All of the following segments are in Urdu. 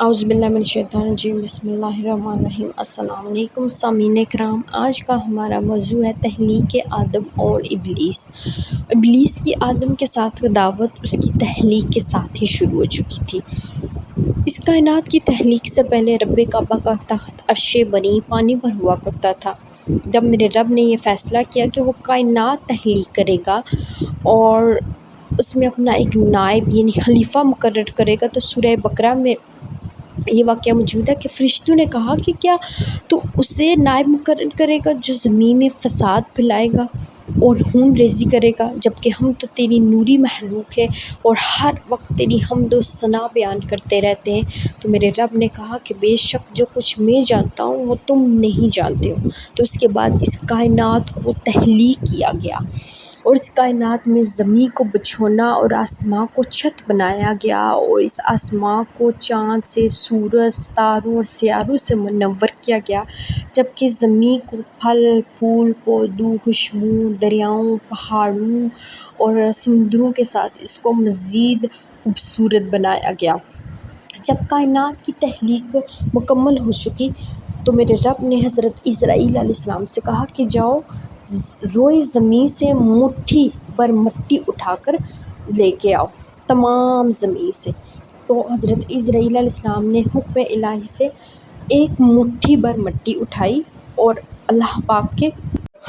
اعوذ باللہ من الشیطان الرجیم، بسم اللہ الرحمن الرحیم۔ السلام علیکم سامعین کرام، آج کا ہمارا موضوع ہے تخلیق آدم اور ابلیس۔ ابلیس کی آدم کے ساتھ دعوت اس کی تخلیق کے ساتھ ہی شروع ہو چکی تھی۔ اس کائنات کی تخلیق سے پہلے رب کعبہ کا تخت عرش بری پانی پر ہوا کرتا تھا۔ جب میرے رب نے یہ فیصلہ کیا کہ وہ کائنات تخلیق کرے گا اور اس میں اپنا ایک نائب یعنی خلیفہ مقرر کرے گا، تو سورہ بقرہ میں یہ واقعہ موجود ہے کہ فرشتوں نے کہا کہ کیا تو اسے نائب مقرر کرے گا جو زمین میں فساد پھیلائے گا اور خون ریزی کرے گا، جبکہ ہم تو تیری نوری مخلوق ہے اور ہر وقت تیری حمد و ثنا بیان کرتے رہتے ہیں۔ تو میرے رب نے کہا کہ بے شک جو کچھ میں جانتا ہوں وہ تم نہیں جانتے ہو۔ تو اس کے بعد اس کائنات کو تخلیق کیا گیا اور اس کائنات میں زمین کو بچھونا اور آسمان کو چھت بنایا گیا، اور اس آسمان کو چاند سے، سورج، ستاروں اور سیاروں سے منور کیا گیا، جبکہ زمین کو پھل پھول، پودوں، خوشبو، دریاؤں، پہاڑوں اور سمندروں کے ساتھ اس کو مزید خوبصورت بنایا گیا۔ جب کائنات کی تخلیق مکمل ہو چکی تو میرے رب نے حضرت اسرائیل علیہ السلام سے کہا کہ جاؤ روئے زمین سے مٹھی بھر مٹی اٹھا کر لے کے آؤ، تمام زمین سے۔ تو حضرت اسرائیل علیہ السلام نے حکم الہی سے ایک مٹھی بھر مٹی اٹھائی اور اللہ پاک کے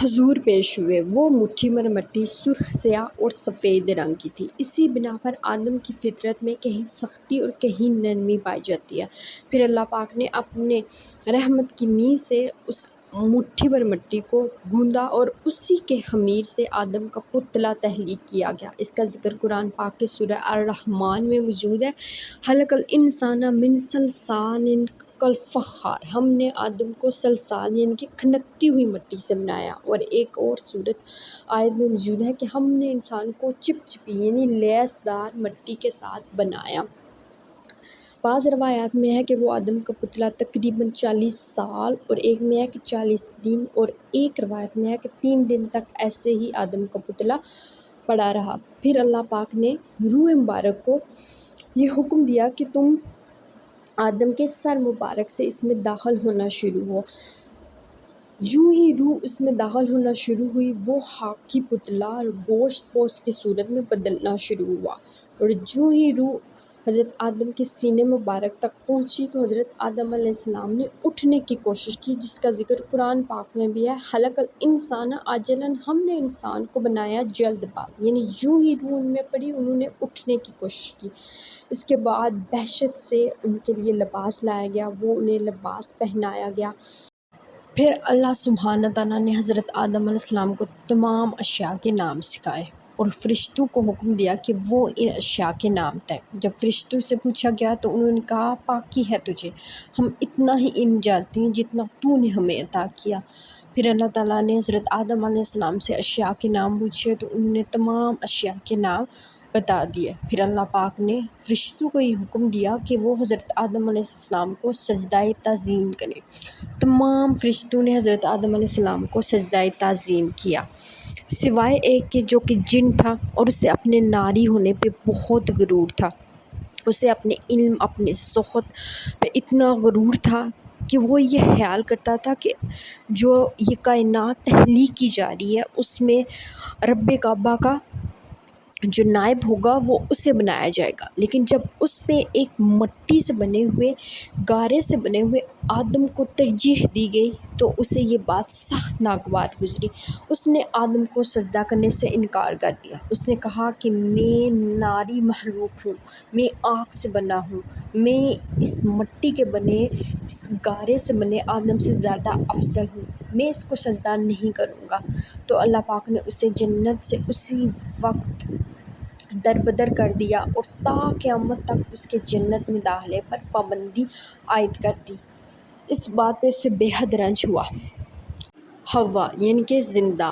حضور پیش ہوئے۔ وہ مٹھی بھر مٹی سرخ، سیاہ اور سفید رنگ کی تھی۔ اسی بنا پر آدم کی فطرت میں کہیں سختی اور کہیں نرمی پائی جاتی ہے۔ پھر اللہ پاک نے اپنے رحمت کی میل سے اس مٹھی بھر مٹی کو گوندا اور اسی کے خمیر سے آدم کا پتلا تخلیق کیا گیا۔ اس کا ذکر قرآن پاک کے سورہ الرحمن میں موجود ہے۔ خلق الانسان من صلصال کالفخار، ہم نے آدم کو صلصال یعنی کہ کھنکتی ہوئی مٹی سے بنایا۔ اور ایک اور صورت آیت میں موجود ہے کہ ہم نے انسان کو چپچپی یعنی لیس دار مٹی کے ساتھ بنایا۔ بعض روایات میں ہے کہ وہ آدم کا پتلا تقریباً 40 سال اور ایک میں ہے کہ 40 دن اور ایک روایت میں ہے کہ 3 دن تک ایسے ہی آدم کا پتلا پڑا رہا۔ پھر اللہ پاک نے روح مبارک کو یہ حکم دیا کہ تم آدم کے سر مبارک سے اس میں داخل ہونا شروع ہو۔ یوں ہی روح اس میں داخل ہونا شروع ہوئی، وہ خاکی پتلا گوشت پوست کی صورت میں بدلنا شروع ہوا، اور جو ہی روح حضرت آدم کے سینے مبارک تک پہنچی تو حضرت آدم علیہ السلام نے اٹھنے کی کوشش کی، جس کا ذکر قرآن پاک میں بھی ہے۔ خلق الانسان عاجلاً، ہم نے انسان کو بنایا جلد باز، یعنی جو ہی روح ان میں پڑی انہوں نے اٹھنے کی کوشش کی۔ اس کے بعد دہشت سے ان کے لیے لباس لایا گیا، وہ انہیں لباس پہنایا گیا۔ پھر اللہ سبحانہ تعالیٰ نے حضرت آدم علیہ السلام کو تمام اشیاء کے نام سکھائے اور فرشتوں کو حکم دیا کہ وہ ان اشیاء کے نام طے۔ جب فرشتوں سے پوچھا گیا تو انہوں نے کہا پاکی ہے تجھے، ہم اتنا ہی علم جانتے ہیں جتنا تو نے ہمیں عطا کیا۔ پھر اللہ تعالیٰ نے حضرت آدم علیہ السلام سے اشیاء کے نام پوچھے تو انہوں نے تمام اشیاء کے نام بتا دیے۔ پھر اللہ پاک نے فرشتوں کو یہ حکم دیا کہ وہ حضرت آدم علیہ السلام کو سجدہ تعظیم کریں۔ تمام فرشتوں نے حضرت آدم علیہ السلام کو سجدہ تعظیم کیا، سوائے ایک کے جو کہ جن تھا اور اسے اپنے ناری ہونے پہ بہت غرور تھا۔ اسے اپنے علم، اپنے زہد پہ اتنا غرور تھا کہ وہ یہ خیال کرتا تھا کہ جو یہ کائنات تخلیق کی جا رہی ہے اس میں رب کعبہ کا جو نائب ہوگا وہ اسے بنایا جائے گا، لیکن جب اس پہ ایک مٹی سے بنے ہوئے، گارے سے بنے ہوئے آدم کو ترجیح دی گئی تو اسے یہ بات سخت ناگوار گزری۔ اس نے آدم کو سجدہ کرنے سے انکار کر دیا۔ اس نے کہا کہ میں ناری مخلوق ہوں، میں آگ سے بنا ہوں، میں اس مٹی کے بنے، اس گارے سے بنے آدم سے زیادہ افضل ہوں، میں اس کو سجدہ نہیں کروں گا۔ تو اللہ پاک نے اسے جنت سے اسی وقت دربدر کر دیا اور تا قیامت تک اس کے جنت میں داخلے پر پابندی عائد کر دی۔ اس بات پہ اسے بے حد رنج ہوا۔ حوا یعنی کہ زندہ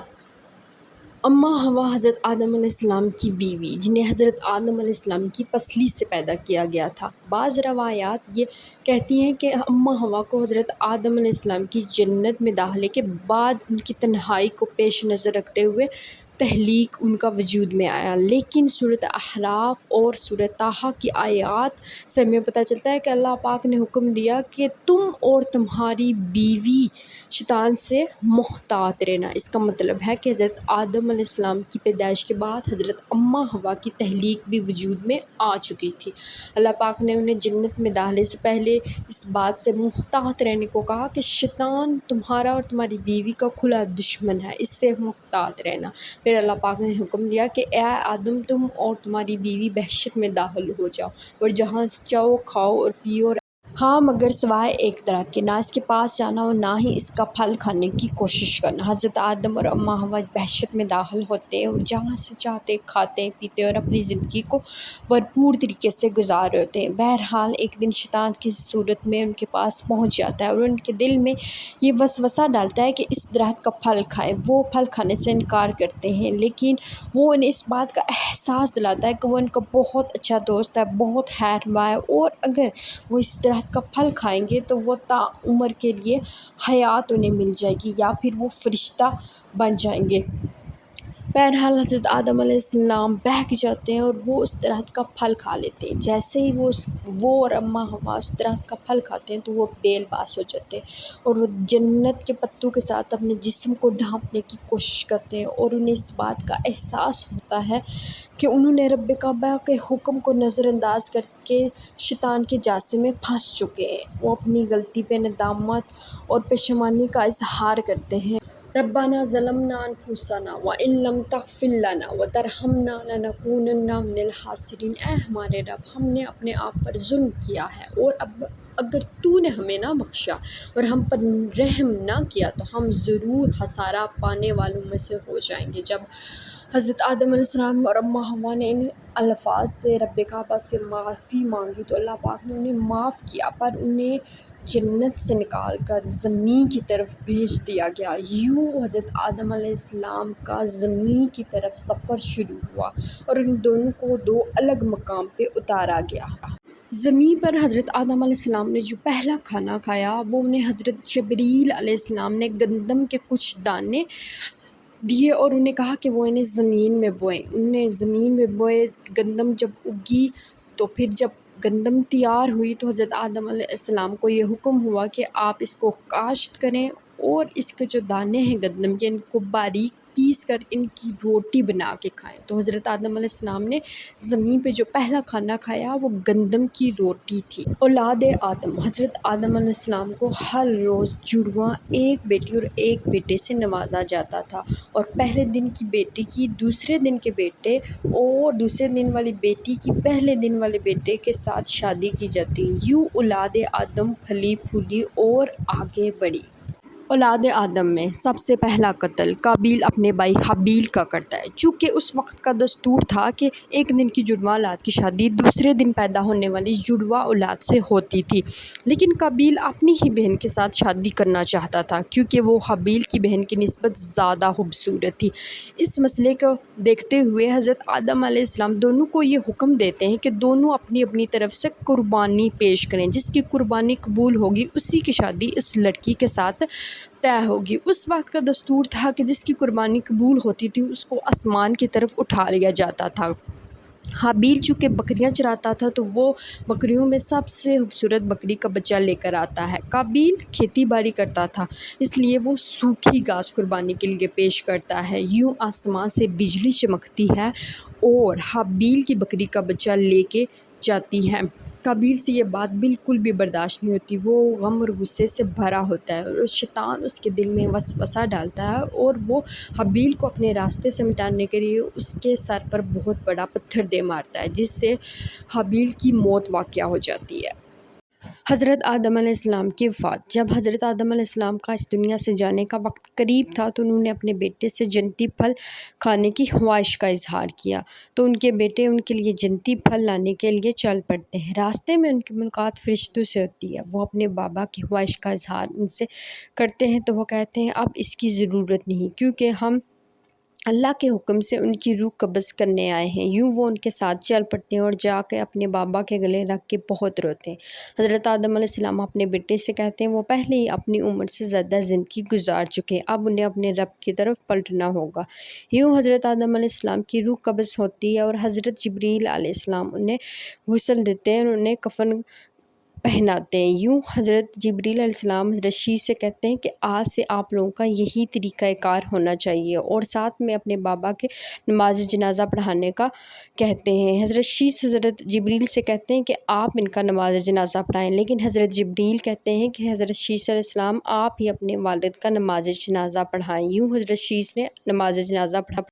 اماں حوا حضرت آدم علیہ السلام کی بیوی، جنہیں حضرت آدم علیہ السلام کی پسلی سے پیدا کیا گیا تھا۔ بعض روایات یہ کہتی ہیں کہ اماں حوا کو حضرت آدم علیہ السلام کی جنت میں داخلے کے بعد ان کی تنہائی کو پیش نظر رکھتے ہوئے تخلیق ان کا وجود میں آیا۔ لیکن سورۃ اعراف اور سورۃ طٰہٰ کی آیات سے ہمیں پتہ چلتا ہے کہ اللہ پاک نے حکم دیا کہ تم اور تمہاری بیوی شیطان سے محتاط رہنا۔ اس کا مطلب ہے کہ حضرت آدم علیہ السلام کی پیدائش کے بعد حضرت اماں حوا کی تخلیق بھی وجود میں آ چکی تھی۔ اللہ پاک نے انہیں جنت میں داخلے سے پہلے اس بات سے محتاط رہنے کو کہا کہ شیطان تمہارا اور تمہاری بیوی کا کھلا دشمن ہے، اس سے محتاط رہنا۔ پھر اللہ پاک نے حکم دیا کہ اے آدم، تم اور تمہاری بیوی بہشت میں داخل ہو جاؤ اور جہاں سے چاہو کھاؤ اور پیو، ہاں مگر سوائے ایک درخت کے، نہ اس کے پاس جانا اور نہ ہی اس کا پھل کھانے کی کوشش کرنا۔ حضرت آدم اور اماں حوا بہشت میں داخل ہوتے اور جہاں سے چاہتے کھاتے پیتے اور اپنی زندگی کو بھرپور طریقے سے گزار رہے ہوتے ہیں۔ بہرحال ایک دن شیطان کسی صورت میں ان کے پاس پہنچ جاتا ہے اور ان کے دل میں یہ وسوسہ ڈالتا ہے کہ اس درخت کا پھل کھائیں۔ وہ پھل کھانے سے انکار کرتے ہیں، لیکن وہ انہیں اس بات کا احساس دلاتا ہے کہ وہ ان کا بہت اچھا دوست ہے، بہت خیرخواہ ہے، اور اگر وہ اس درخت کا پھل کھائیں گے تو وہ تا عمر کے لیے حیات انہیں مل جائے گی یا پھر وہ فرشتہ بن جائیں گے۔ بہرحال حضرت آدم علیہ السلام بہک جاتے ہیں اور وہ اس درخت کا پھل کھا لیتے ہیں۔ جیسے ہی وہ اور اماں حوا اس درخت کا پھل کھاتے ہیں تو وہ بے لباس ہو جاتے ہیں اور وہ جنت کے پتوں کے ساتھ اپنے جسم کو ڈھانپنے کی کوشش کرتے ہیں، اور انہیں اس بات کا احساس ہوتا ہے کہ انہوں نے رب کعبہ کے حکم کو نظر انداز کر کے شیطان کے جاسے میں پھنس چکے ہیں۔ وہ اپنی غلطی پہ ندامت اور پشیمانی کا اظہار کرتے ہیں۔ ربنا ظلمنا انفسنا وان لم تغفر لنا وترحمنا لنکونن من الخاسرین۔ اے ہمارے رب، ہم نے اپنے آپ پر ظلم کیا ہے، اور اب اگر تو نے ہمیں نہ بخشا اور ہم پر رحم نہ کیا تو ہم ضرور خسارہ پانے والوں میں سے ہو جائیں گے۔ جب حضرت آدم علیہ السلام اور اماں حوا نے ان الفاظ سے رب کعبہ سے معافی مانگی تو اللہ پاک نے انہیں معاف کیا، پر انہیں جنت سے نکال کر زمین کی طرف بھیج دیا گیا۔ یوں حضرت آدم علیہ السلام کا زمین کی طرف سفر شروع ہوا اور ان دونوں کو دو الگ مقام پہ اتارا گیا۔ زمین پر حضرت آدم علیہ السلام نے جو پہلا کھانا کھایا وہ انہیں حضرت جبریل علیہ السلام نے گندم کے کچھ دانے دیے اور انہیں کہا کہ وہ انہیں زمین میں بوئیں۔ انہیں زمین میں بوئے، گندم جب اگی تو پھر جب گندم تیار ہوئی تو حضرت آدم علیہ السلام کو یہ حکم ہوا کہ آپ اس کو کاشت کریں اور اس کے جو دانے ہیں گندم کے، ان کو باریک پیس کر ان کی روٹی بنا کے کھائیں۔ تو حضرت آدم علیہ السلام نے زمین پہ جو پہلا کھانا کھایا وہ گندم کی روٹی تھی۔ اولاد آدم، حضرت آدم علیہ السلام کو ہر روز جڑواں ایک بیٹی اور ایک بیٹے سے نوازا جاتا تھا، اور پہلے دن کی بیٹی کی دوسرے دن کے بیٹے اور دوسرے دن والی بیٹی کی پہلے دن والے بیٹے کے ساتھ شادی کی جاتی۔ یوں اولاد آدم پھلی پھولی اور آگے بڑھی۔ اولاد آدم میں سب سے پہلا قتل قابیل اپنے بھائی حابیل کا کرتا ہے۔ چونکہ اس وقت کا دستور تھا کہ ایک دن کی جڑواں اولاد کی شادی دوسرے دن پیدا ہونے والی جڑواں اولاد سے ہوتی تھی، لیکن قابیل اپنی ہی بہن کے ساتھ شادی کرنا چاہتا تھا کیونکہ وہ حابیل کی بہن کی نسبت زیادہ خوبصورت تھی۔ اس مسئلے کو دیکھتے ہوئے حضرت آدم علیہ السلام دونوں کو یہ حکم دیتے ہیں کہ دونوں اپنی اپنی طرف سے قربانی پیش کریں، جس کی قربانی قبول ہوگی اسی کی شادی اس لڑکی کے ساتھ طے ہوگی۔ اس وقت کا دستور تھا کہ جس کی قربانی قبول ہوتی تھی اس کو آسمان کی طرف اٹھا لیا جاتا تھا۔ حابیل چونکہ بکریاں چراتا تھا تو وہ بکریوں میں سب سے خوبصورت بکری کا بچہ لے کر آتا ہے۔ قابیل کھیتی باڑی کرتا تھا، اس لیے وہ سوکھی گھاس قربانی کے لیے پیش کرتا ہے۔ یوں آسمان سے بجلی چمکتی ہے اور حابیل کی بکری کا بچہ لے کے جاتی ہے۔ قابیل سے یہ بات بالکل بھی برداشت نہیں ہوتی، وہ غم اور غصے سے بھرا ہوتا ہے اور شیطان اس کے دل میں وسوسہ ڈالتا ہے اور وہ حابیل کو اپنے راستے سے مٹانے کے لیے اس کے سر پر بہت بڑا پتھر دے مارتا ہے، جس سے حابیل کی موت واقع ہو جاتی ہے۔ حضرت آدم علیہ السلام کی وفات۔ جب حضرت آدم علیہ السلام کا اس دنیا سے جانے کا وقت قریب تھا تو انہوں نے اپنے بیٹے سے جنتی پھل کھانے کی خواہش کا اظہار کیا، تو ان کے بیٹے ان کے لیے جنتی پھل لانے کے لیے چل پڑتے ہیں۔ راستے میں ان کی ملاقات فرشتوں سے ہوتی ہے۔ وہ اپنے بابا کی خواہش کا اظہار ان سے کرتے ہیں تو وہ کہتے ہیں اب اس کی ضرورت نہیں، کیونکہ ہم اللہ کے حکم سے ان کی روح قبض کرنے آئے ہیں۔ یوں وہ ان کے ساتھ چل پڑتے ہیں اور جا کے اپنے بابا کے گلے رکھ کے بہت روتے ہیں۔ حضرت آدم علیہ السلام اپنے بیٹے سے کہتے ہیں وہ پہلے ہی اپنی عمر سے زیادہ زندگی گزار چکے ہیں، اب انہیں اپنے رب کی طرف پلٹنا ہوگا۔ یوں حضرت آدم علیہ السلام کی روح قبض ہوتی ہے اور حضرت جبریل علیہ السلام انہیں غسل دیتے ہیں اور انہیں کفن پہناتے ہیں۔ یوں حضرت جبریل علیہ السلام حضرت شیش سے کہتے ہیں کہ آج سے آپ لوگوں کا یہی طریقہ کار ہونا چاہیے، اور ساتھ میں اپنے بابا کے نماز جنازہ پڑھانے کا کہتے ہیں۔ حضرت شیش حضرت جبریل سے کہتے ہیں کہ آپ ان کا نماز جنازہ پڑھائیں، لیکن حضرت جبریل کہتے ہیں کہ حضرت شیش علیہ السلام آپ ہی اپنے والد کا نماز جنازہ پڑھائیں۔ یوں حضرت شیش نے نماز جنازہ پڑھا